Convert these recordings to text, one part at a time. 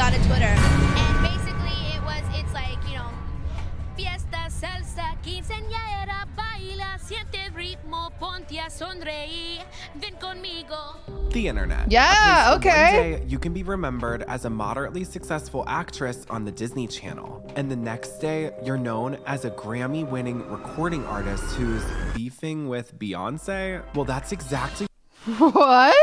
got a Twitter. And basically it's like, you know, fiesta, salsa, quinceañera, baila, siente ritmo, ponte a sonreír, ven conmigo. The internet. Yeah, okay. One day, you can be remembered as a moderately successful actress on the Disney Channel. And the next day, you're known as a Grammy-winning recording artist who's beefing with Beyonce. Well, that's exactly... What?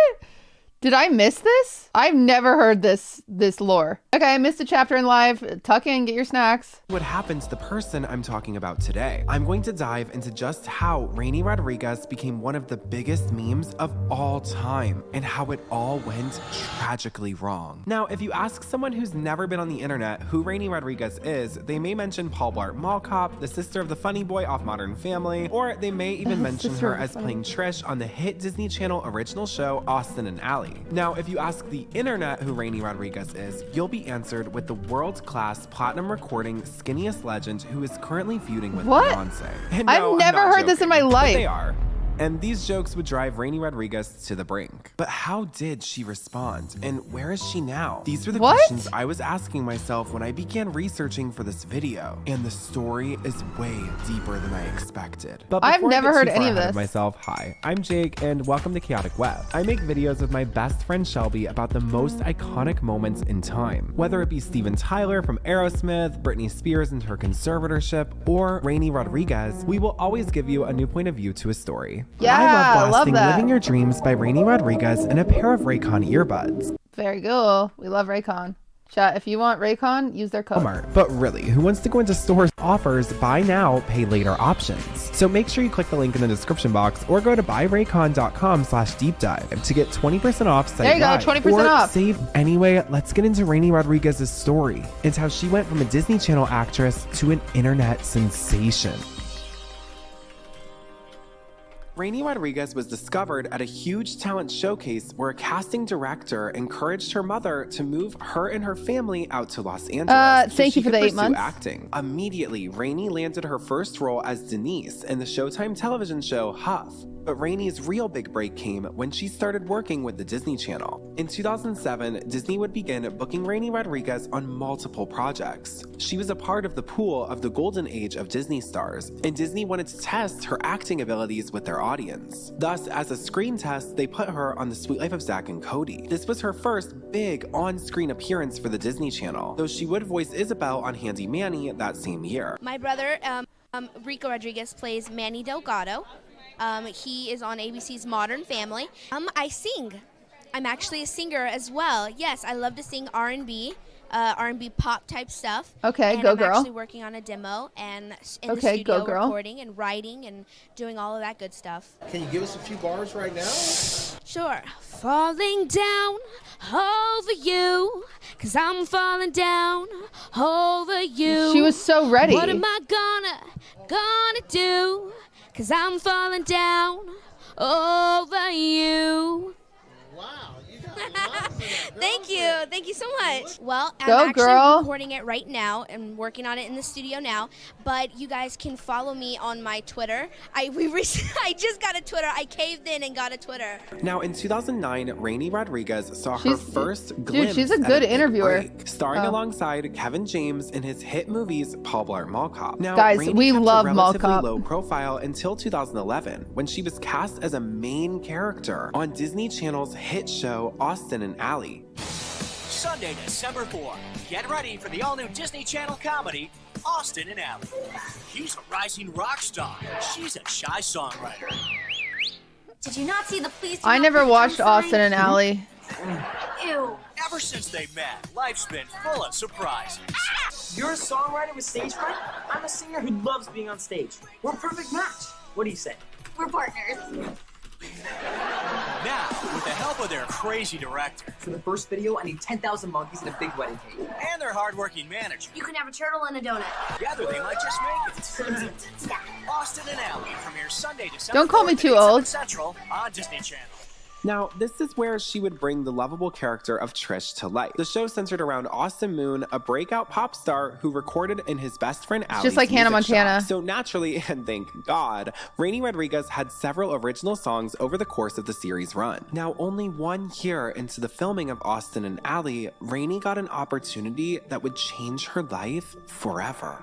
Did I miss this? I've never heard this lore. Okay, I missed a chapter in live. Tuck in, get your snacks. what happened to the person I'm talking about today. I'm going to dive into just how Raini Rodriguez became one of the biggest memes of all time and how it all went tragically wrong. Now, if you ask someone who's never been on the internet who Raini Rodriguez is, they may mention Paul Blart Mall Cop, the sister of the funny boy off Modern Family, or they may even mention her as playing Trish on the hit Disney Channel original show Austin and Ally. Now, if you ask the internet who Raini Rodriguez is, you'll be answered with the world-class platinum recording skinniest legend who is currently feuding with Beyonce. And no, I've never heard this in my life. But they are. And these jokes would drive Raini Rodriguez to the brink. But how did she respond? And where is she now? These were the questions I was asking myself when I began researching for this video. And the story is way deeper than I expected. But I've never heard any of this. Hi, I'm Jake and welcome to Chaotic Web. I make videos with my best friend Shelby about the most iconic moments in time. Whether it be Steven Tyler from Aerosmith, Britney Spears and her conservatorship, or Raini Rodriguez, we will always give you a new point of view to a story. Yeah, I love that. Living Your Dreams by Raini Rodriguez and a pair of Raycon earbuds. Very cool. We love Raycon. Chat, if you want Raycon, use their code. Walmart. But really, who wants to go into stores offers buy now, pay later options? So make sure you click the link in the description box or go to buyraycon.com/deep dive to get 20% off site There you go, 20% off. Save anyway. Let's get into Raini Rodriguez's story and how she went from a Disney Channel actress to an internet sensation. Raini Rodriguez was discovered at a huge talent showcase where a casting director encouraged her mother to move her and her family out to Los Angeles. Thank you for the 8 months. Acting. Immediately, Raini landed her first role as Denise in the Showtime television show Huff. But Raini's real big break came when she started working with the Disney Channel. In 2007, Disney would begin booking Raini Rodriguez on multiple projects. She was a part of the pool of the golden age of Disney stars, and Disney wanted to test her acting abilities with their audience. Thus, as a screen test, they put her on The Sweet Life of Zack and Cody. This was her first big on-screen appearance for the Disney Channel, though she would voice Isabel on Handy Manny that same year. My brother, Rico Rodriguez, plays Manny Delgado. He is on ABC's Modern Family. I sing. I'm actually a singer as well. Yes, I love to sing R&B pop type stuff. Okay, and go I'm girl. actually working on a demo and in the studio go girl. recording and writing and doing all of that good stuff. Can you give us a few bars right now? Sure. Falling down over you, 'cause I'm falling down over you. She was so ready. What am I gonna do? 'Cause I'm falling down over you. Wow, you got lots of Thank you so much. Well, I'm Go, actually girl. recording it right now and working on it in the studio now, but you guys can follow me on my Twitter. I just got a Twitter. I caved in and got a Twitter. Now, in 2009, Raini Rodriguez saw her first glimpse she's a at good big interviewer. break, starring alongside Kevin James in his hit movies Paul Blart Mall Cop. Now, Guys, Raini we kept love a Mall relatively Cop. low profile until 2011, when she was cast as a main character on Disney Channel's hit show Austin and Ally. Sunday, December 4th. Get ready for the all-new Disney Channel comedy, Austin and Ally. He's a rising rock star. She's a shy songwriter. Did you not see the Please Do I Not never Return watched sign? Austin and Ally. Ew. Ever since they met, life's been full of surprises. You're a songwriter with stage fright? I'm a singer who loves being on stage. We're a perfect match. What do you say? We're partners. Now, with the help of their crazy director For the first video, I need 10,000 monkeys and a big wedding cake. and their hardworking manager, You can have a turtle and a donut. together they might just make it. Austin and Ally premieres Sunday, December Don't call me 4th too at 7 old. Central on Disney Channel. Now, this is where she would bring the lovable character of Trish to life. The show centered around Austin Moon, a breakout pop star who recorded in his best friend Allie's just like Hannah music Montana. shop. So naturally, and thank God, Raini Rodriguez had several original songs over the course of the series run. Now, only 1 year into the filming of Austin and Allie, Raini got an opportunity that would change her life forever.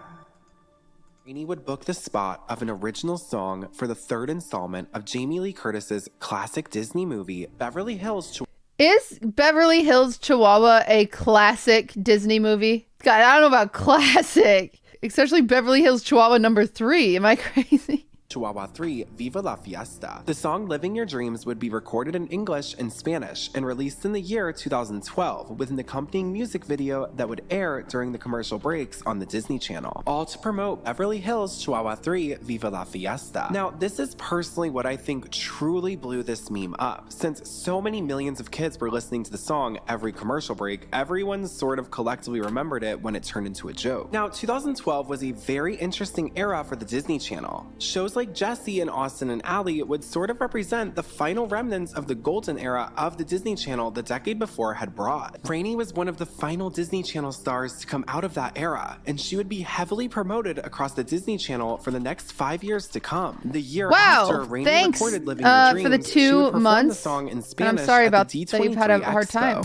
Raini would book the spot of an original song for the 3rd installment of Jamie Lee Curtis's classic Disney movie, Beverly Hills. Is Beverly Hills Chihuahua a classic Disney movie? God, I don't know about classic. Especially Beverly Hills Chihuahua #3. Am I crazy? Chihuahua 3, Viva la Fiesta. The song Living Your Dreams would be recorded in English and Spanish and released in the year 2012 with an accompanying music video that would air during the commercial breaks on the Disney Channel, all to promote Beverly Hills Chihuahua 3, Viva la Fiesta. Now, this is personally what I think truly blew this meme up. Since so many millions of kids were listening to the song every commercial break, everyone sort of collectively remembered it when it turned into a joke. Now, 2012 was a very interesting era for the Disney Channel. Shows like Jessie and Austin and Allie would sort of represent the final remnants of the golden era of the Disney Channel the decade before had brought. Raini was one of the final Disney Channel stars to come out of that era, and she would be heavily promoted across the Disney Channel for the next 5 years to come. The year after Raini thanks recorded Living Your Dreams, for the she would 2 perform months. the song in And Spanish I'm sorry at about the that you've had a D23 hard time.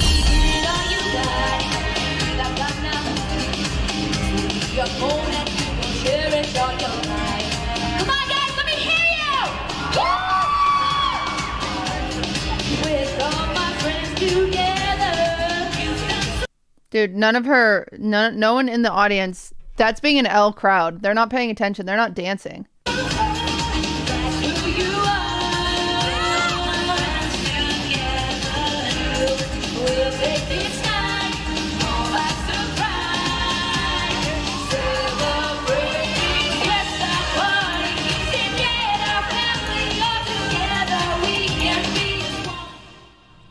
Come on, guys, let me hear you! With all my friends together. Dude, no one in the audience, that's being an L crowd. They're not paying attention. They're not dancing.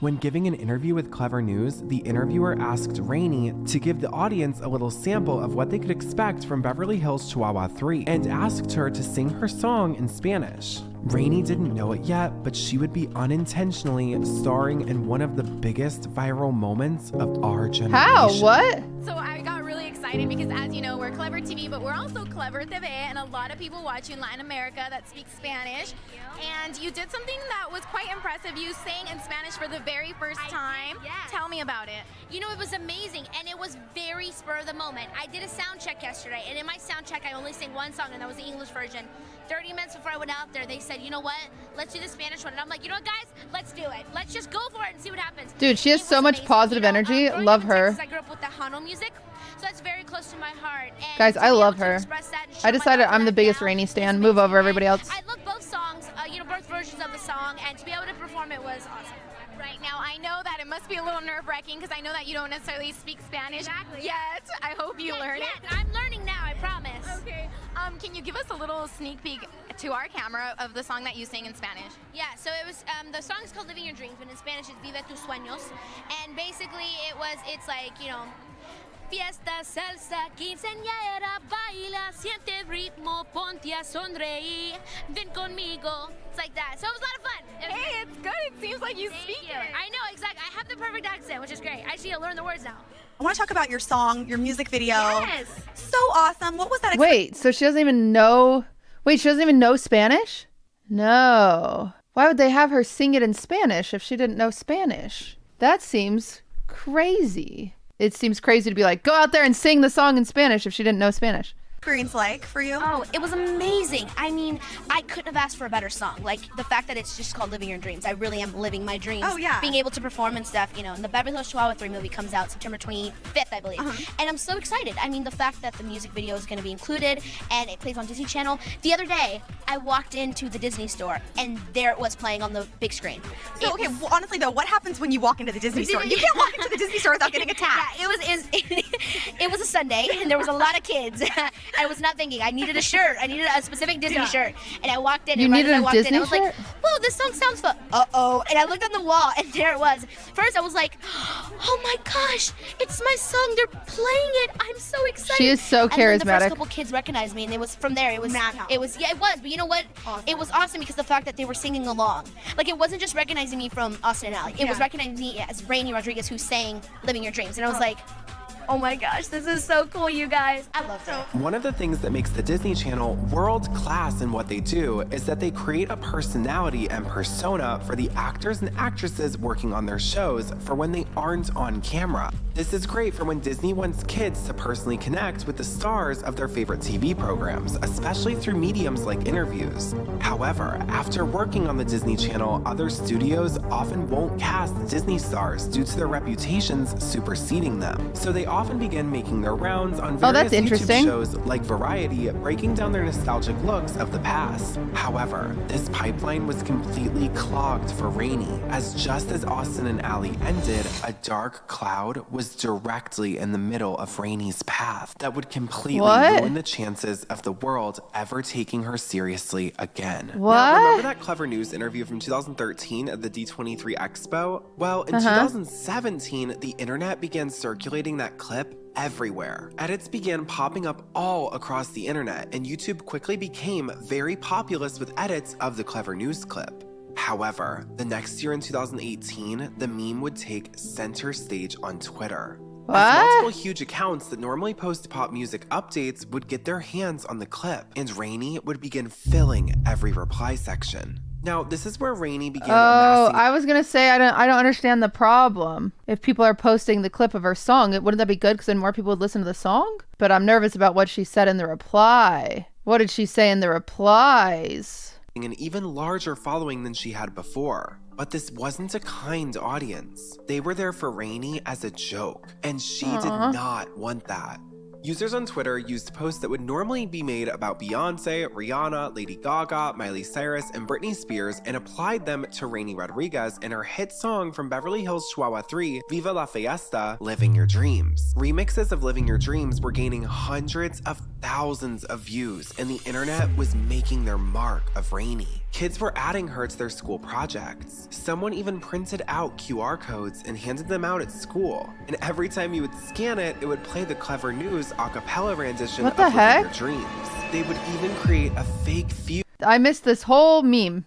When giving an interview with Clever News, the interviewer asked Raini to give the audience a little sample of what they could expect from Beverly Hills Chihuahua 3 and asked her to sing her song in Spanish. Raini didn't know it yet, but she would be unintentionally starring in one of the biggest viral moments of our generation. How? What? So I got really excited because, as you know, we're Clever TV, but we're also Clever TV, and a lot of people watch you in Latin America that speak Spanish. And you did something that was quite impressive. You sang in Spanish for the very first time. Did, yes. Tell me about it. You know, it was amazing, and it was very spur of the moment. I did a sound check yesterday, and in my sound check, I only sang one song, and that was the English version. 30 minutes before I went out there, they said, you know what, let's do the Spanish one. And I'm like, you know what, guys, let's do it. Let's just go for it and see what happens. Dude, she has so much positive energy. Growing Love up in her. Texas, I grew up with the Hano music, so that's very close to my heart. And Guys, to I be love able to her. express that and show I my decided love for I'm the that biggest now Raini is stan. Move over amazing. everybody else. I love both songs, both versions of the song, and to be able to perform it was awesome. Right now, I know that it must be a little nerve-wracking because I know that you don't necessarily speak Spanish yet. I hope you learn it. I'm learning now, I promise. Okay. Can you give us a little sneak peek to our camera of the song that you sang in Spanish? Yeah, so it was, the song is called Living Your Dreams, but in Spanish it's Vive tus sueños. And basically it's like, you know, fiesta, salsa, quinceañera, baila, siente el ritmo, ponte a sonreír, ven conmigo. It's like that. So it was a lot of fun. Hey, it's good. It seems like you speak it. I know, exactly. I have the perfect accent, which is great. I just need to learn the words now. I want to talk about your song, your music video. Yes. So awesome. What was that? Wait, so she doesn't even know. Wait, she doesn't even know Spanish? No. Why would they have her sing it in Spanish if she didn't know Spanish? That seems crazy. It seems crazy to be like, go out there and sing the song in Spanish if she didn't know Spanish. Experience like for you? Oh, it was amazing. I mean, I couldn't have asked for a better song. Like, the fact that it's just called Living Your Dreams. I really am living my dreams. Oh, yeah. Being able to perform and stuff, you know. And the Beverly Hills Chihuahua 3 movie comes out September 25th, I believe. And I'm so excited. I mean, the fact that the music video is going to be included and it plays on Disney Channel. The other day, I walked into the Disney store and there it was playing on the big screen. So, okay, well, honestly though, what happens when you walk into the Disney store? You can't walk into the Disney store without getting attacked. Yeah, it was a Sunday and there was a lot of kids. I was not thinking. I needed a shirt. I needed a specific Disney shirt. And I walked in. You and right needed as I a walked Disney in, I was like, shirt? whoa, this song sounds fun. Uh-oh. And I looked on the wall, and there it was. First, I was like, oh my gosh, it's my song. They're playing it. I'm so excited. She is so And then the first charismatic. couple kids recognized me, and it was from there. It was Madhouse. It was, yeah, it was. But you know what? It was awesome because the fact that they were singing along. Like, it wasn't just recognizing me from Austin and Ally. It was recognizing me as Raini Rodriguez, who sang Living Your Dreams. And I was like, oh my gosh, this is so cool, you guys. I love it. One of the things that makes the Disney Channel world class in what they do is that they create a personality and persona for the actors and actresses working on their shows for when they aren't on camera. This is great for when Disney wants kids to personally connect with the stars of their favorite TV programs, especially through mediums like interviews. However, after working on the Disney Channel, other studios often won't cast Disney stars due to their reputations superseding them. So they often begin making their rounds on various that's interesting. YouTube shows like Variety, breaking down their nostalgic looks of the past. However, this pipeline was completely clogged for Raini, as just as Austin and Ally ended, a dark cloud was directly in the middle of Raini's path that would completely ruin the chances of the world ever taking her seriously again. What? Now, remember that Clever News interview from 2013 at the D23 Expo? Well, in 2017, the internet began circulating that clip everywhere. Edits began popping up all across the internet, and YouTube quickly became very populous with edits of the Clever News clip. However, the next year in 2018, the meme would take center stage on Twitter. As multiple huge accounts that normally post pop music updates would get their hands on the clip, and Raini would begin filling every reply section. Now, this is where Raini began amassing. I was gonna say I don't understand the problem. If people are posting the clip of her song, wouldn't that be good? Because then more people would listen to the song. But I'm nervous about what she said in the reply. What did she say in the replies? An even larger following than she had before. But this wasn't a kind audience. They were there for Raini as a joke, and she did not want that. Users on Twitter used posts that would normally be made about Beyonce, Rihanna, Lady Gaga, Miley Cyrus, and Britney Spears and applied them to Raini Rodriguez and her hit song from Beverly Hills Chihuahua 3, Viva la Fiesta, Living Your Dreams. Remixes of Living Your Dreams were gaining hundreds of thousands of views, and the internet was making their mark of Raini. Kids were adding her to their school projects. Someone even printed out QR codes and handed them out at school. And every time you would scan it, it would play the Clever News a cappella rendition of Living Your Dreams. They would even create a fake feud. I missed this whole meme.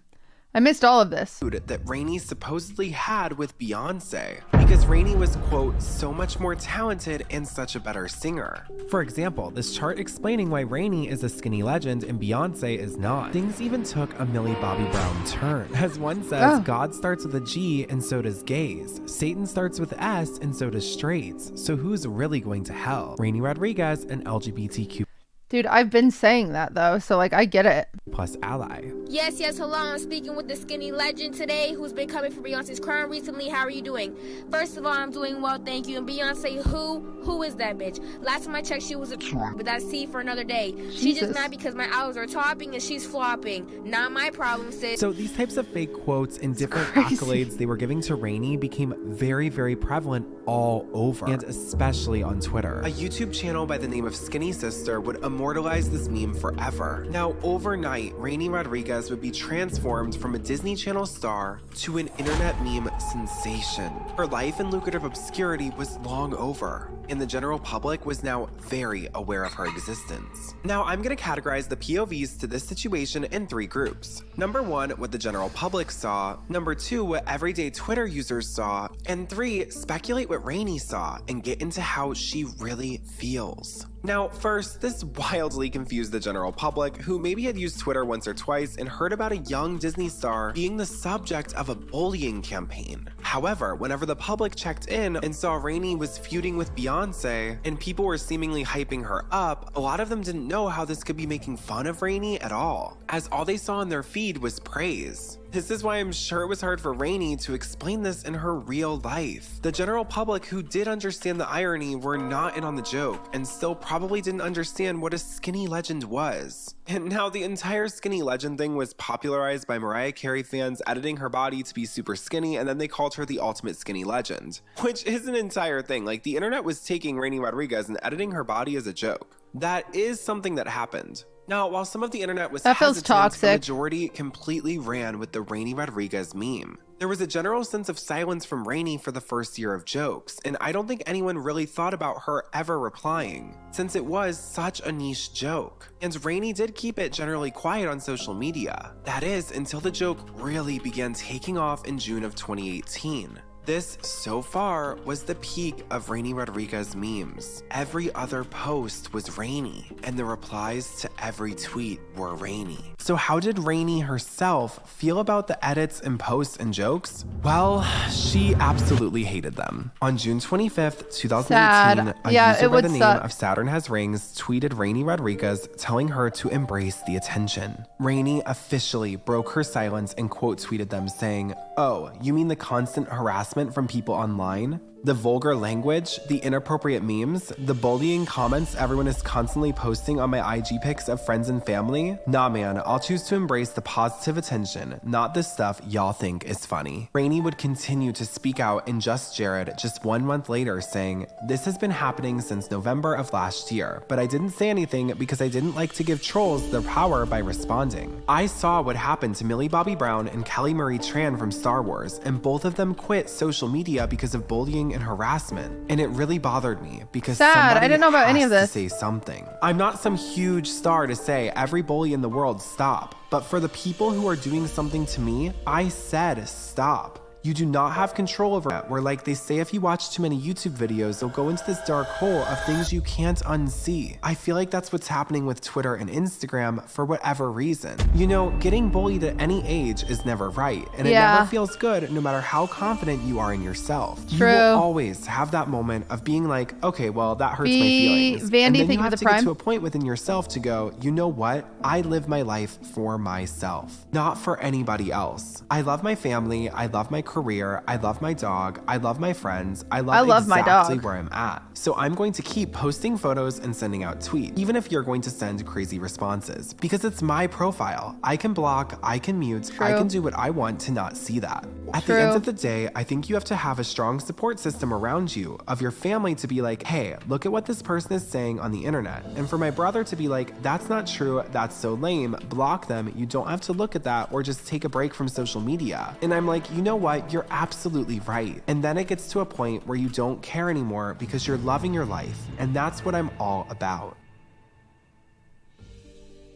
I missed all of this. That Raini supposedly had with Beyonce, because Raini was, quote, so much more talented and such a better singer. For example, this chart explaining why Raini is a skinny legend and Beyonce is not. Things even took a Millie Bobby Brown turn. As one says, God starts with a G and so does gays. Satan starts with S and so does straights. So who's really going to hell? Raini Rodriguez and LGBTQ. Dude, I've been saying that though, so like I get it. Plus ally. Yes, hello, I'm speaking with the skinny legend today who's been coming for Beyonce's crown recently. How are you doing? First of all, I'm doing well, thank you. And Beyonce, who is that bitch? Last time I checked, she was a but that's C for another day. She's just mad because my hours are topping and she's flopping. Not my problem, sis. So these types of fake quotes and different accolades they were giving to Raini became very, very prevalent all over, and especially on Twitter. A YouTube channel by the name of Skinny Sister would immortalize this meme forever. Now, overnight, Raini Rodriguez would be transformed from a Disney Channel star to an internet meme sensation. Her life in lucrative obscurity was long over, and the general public was now very aware of her existence. Now, I'm going to categorize the POVs to this situation in 3 groups. Number 1, what the general public saw. Number 2, what everyday Twitter users saw. And 3, speculate what Raini saw and get into how she really feels. Now, first, this wildly confused the general public, who maybe had used Twitter once or twice and heard about a young Disney star being the subject of a bullying campaign. However, whenever the public checked in and saw Raini was feuding with Beyonce and people were seemingly hyping her up, a lot of them didn't know how this could be making fun of Raini at all, as all they saw in their feed was praise. This is why I'm sure it was hard for Raini to explain this in her real life. The general public who did understand the irony were not in on the joke and still probably didn't understand what a skinny legend was. And now the entire skinny legend thing was popularized by Mariah Carey fans editing her body to be super skinny, and then they called her the ultimate skinny legend, which is an entire thing. Like, the internet was taking Raini Rodriguez and editing her body as a joke. That is something that happened. Now, while some of the internet was That feels hesitant, toxic. the majority completely ran with the Raini Rodriguez meme. There was a general sense of silence from Raini for the first year of jokes, and I don't think anyone really thought about her ever replying, since it was such a niche joke. And Raini did keep it generally quiet on social media. That is, until the joke really began taking off in June of 2018. This, so far, was the peak of Raini Rodriguez memes. Every other post was Raini, and the replies to every tweet were Raini. So how did Raini herself feel about the edits and posts and jokes? Well, she absolutely hated them. On June 25th, 2018, Sad. a Yeah, user it by would the name suck. of Saturn Has Rings tweeted Raini Rodriguez telling her to embrace the attention. Raini officially broke her silence and quote tweeted them saying, "Oh, you mean the constant harassment from people online? The vulgar language, the inappropriate memes, the bullying comments everyone is constantly posting on my IG pics of friends and family? Nah man, I'll choose to embrace the positive attention, not the stuff y'all think is funny." Raini would continue to speak out in Just Jared just 1 month later saying, "This has been happening since November of last year, but I didn't say anything because I didn't like to give trolls their power by responding. I saw what happened to Millie Bobby Brown and Kelly Marie Tran from Star Wars, and both of them quit social media because of bullying and harassment. And it really bothered me because Sad. somebody I didn't know about any has of to this. say something. I'm not some huge star to say every bully in the world stop, but for the people who are doing something to me, I said stop. You do not have control over it, where like they say if you watch too many YouTube videos, you'll go into this dark hole of things you can't unsee." I feel like that's what's happening with Twitter and Instagram for whatever reason. You know, getting bullied at any age is never right, and it Yeah. never feels good no matter how confident you are in yourself. You True. will always have that moment of being like, okay, well, that hurts my feelings. Vandy, and then thank you you for have the to get prime. to a point within yourself to go, you know what? I live my life for myself, not for anybody else. I love my family. I love my career. I love my dog. I love my friends. I love my exactly dog. where I'm at. So I'm going to keep posting photos and sending out tweets, even if you're going to send crazy responses, because it's my profile. I can block, I can mute, I True. can do what I want to not see that. At the True. end of the day, I think you have to have a strong support system around you of your family to be like, hey, look at what this person is saying on the internet. And for my brother to be like, that's not true, that's so lame, block them, you don't have to look at that, or just take a break from social media. And I'm like, you know what, you're absolutely right. And then it gets to a point where you don't care anymore because you're loving your life. And that's what I'm all about.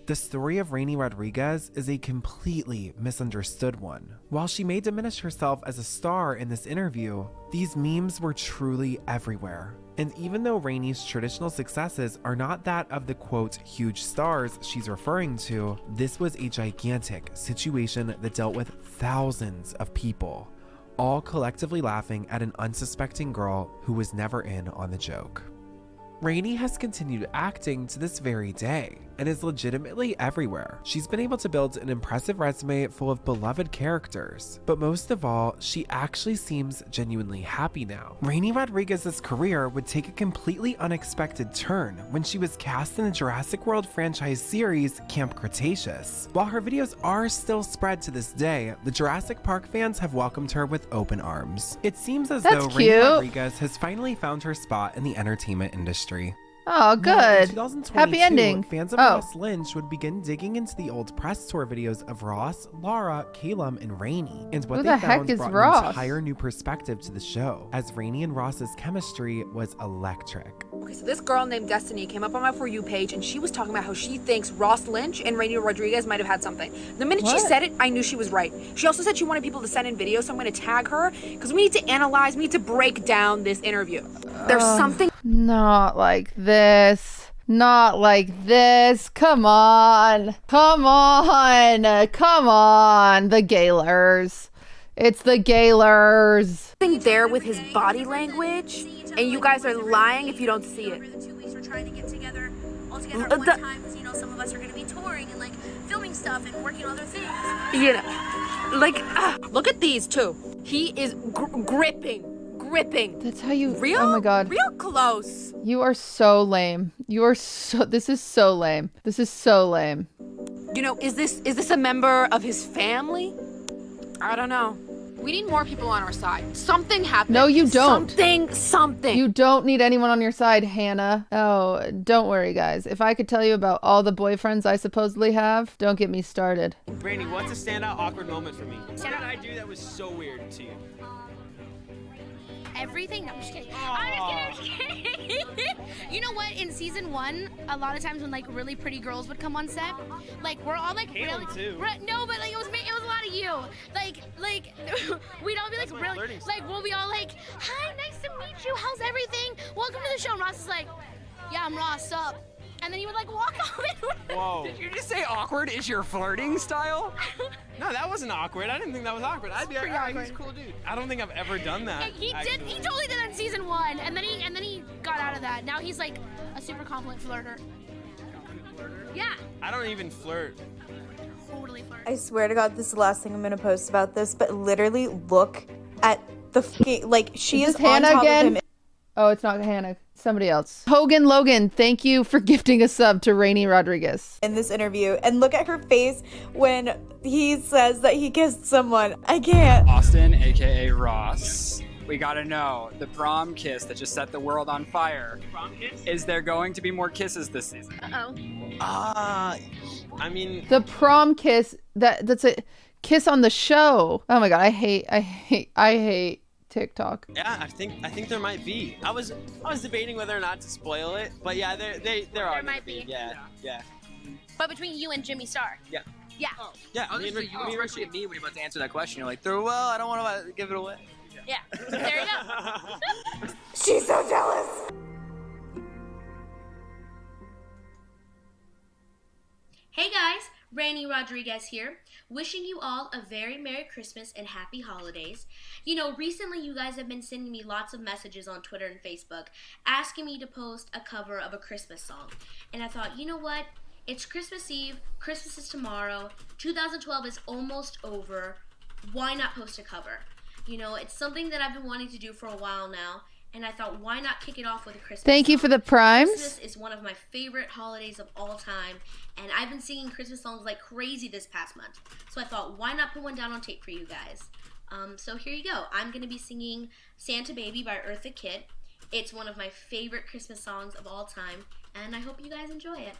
The story of Raini Rodriguez is a completely misunderstood one. While she may diminish herself as a star in this interview, these memes were truly everywhere. And even though Raini's traditional successes are not that of the quote huge stars she's referring to, this was a gigantic situation that dealt with thousands of people, all collectively laughing at an unsuspecting girl who was never in on the joke. Raini has continued acting to this very day and is legitimately everywhere. She's been able to build an impressive resume full of beloved characters, but most of all, she actually seems genuinely happy now. Raini Rodriguez's career would take a completely unexpected turn when she was cast in the Jurassic World franchise series Camp Cretaceous. While her videos are still spread to this day, the Jurassic Park fans have welcomed her with open arms. It seems as That's though cute. Raini Rodriguez has finally found her spot in the entertainment industry. Oh, Now, in good. 2022, Happy ending. Fans of Oh. Ross Lynch would begin digging into the old press tour videos of Ross, Laura, Calum, and Raini, and what Who they the heck found is brought Ross? an entire new perspective to the show, as Raini and Ross's chemistry was electric. Okay, so this girl named Destiny came up on my For You page and she was talking about how she thinks Ross Lynch and Raini Rodriguez might have had something. The minute she What? said it, I knew she was right. She also said she wanted people to send in videos, so I'm going to tag her because we need to analyze, we need to break down this interview. There's something. Not like this. Not like this. Come on. Come on. Come on. The Gaylors. It's the Gaylors. There with his body language, and you guys are lying if you don't see it. The 2 weeks we're trying to get together all together at one time because, you know, some of us are going to be touring and like filming stuff and working on other things. You know, like, look at these two. He is gripping. That's how you. Real, oh my god. real close. You are so lame. You are so. This is so lame. This is so lame. You know, is this a member of his family? I don't know. We need more people on our side. Something happened. No, you don't. Something. You don't need anyone on your side, Hannah. Oh, don't worry, guys. If I could tell you about all the boyfriends I supposedly have, don't get me started. Raini, what's a standout awkward moment for me? What did I do that was so weird to you? Everything? No, I'm just kidding. I'm just kidding. You know what? In season 1, a lot of times when like really pretty girls would come on set, like we're all like Caitlin too. No, but like it was a lot of you. Like we'd all be like really like we'll be all like, hi, nice to meet you. How's everything? Welcome to the show. And Ross is like, yeah, I'm Ross. Sup? And then he would like walk off. Whoa. Did you just say awkward is your flirting style? No, that wasn't awkward. I didn't think that was awkward. I'd be like, oh, he's a cool dude. I don't think I've ever done that. He did. He totally did that in season 1, and then he got out of that. Now he's like a super confident flirter. Yeah. I don't even flirt. Totally flirt. I swear to God, this is the last thing I'm gonna post about this, but literally look at the fucking, like, she is on Hannah top again? of him. Oh, it's not Hannah. Somebody else. Hogan Logan, thank you for gifting a sub to Raini Rodriguez. In this interview, and look at her face when he says that he kissed someone. I can't. Austin, aka Ross. We gotta know, the prom kiss that just set the world on fire. Prom kiss? Is there going to be more kisses this season? Uh-oh. I mean, The prom kiss, that's a kiss on the show. Oh my God, I hate TikTok. yeah, I think there might be. I was debating whether or not to spoil it, but yeah, there are. There might be. Yeah. But between you and Jimmy Star. Yeah. Yeah. Yeah. Oh, me and so Rick- you me and were Richie. at me when you're about to answer that question. You're like, well, I don't want to give it away. Yeah. There you go. She's so jealous. Hey guys, Raini Rodriguez here, wishing you all a very Merry Christmas and Happy Holidays. You know, recently you guys have been sending me lots of messages on Twitter and Facebook asking me to post a cover of a Christmas song. And I thought, you know what? It's Christmas Eve, Christmas is tomorrow, 2012 is almost over. Why not post a cover? You know, it's something that I've been wanting to do for a while now. And I thought, why not kick it off with a Christmas Thank you song? for the primes. Christmas is one of my favorite holidays of all time, and I've been singing Christmas songs like crazy this past month. So I thought, why not put one down on tape for you guys? So here you go. I'm going to be singing Santa Baby by Eartha Kitt. It's one of my favorite Christmas songs of all time, and I hope you guys enjoy it.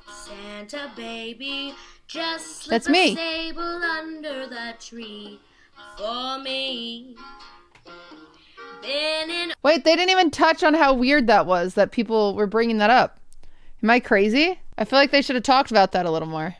Santa baby, just slip That's me. a sable under the tree for me. Been in Wait, they didn't even touch on how weird that was that people were bringing that up. Am I crazy? I feel like they should have talked about that a little more.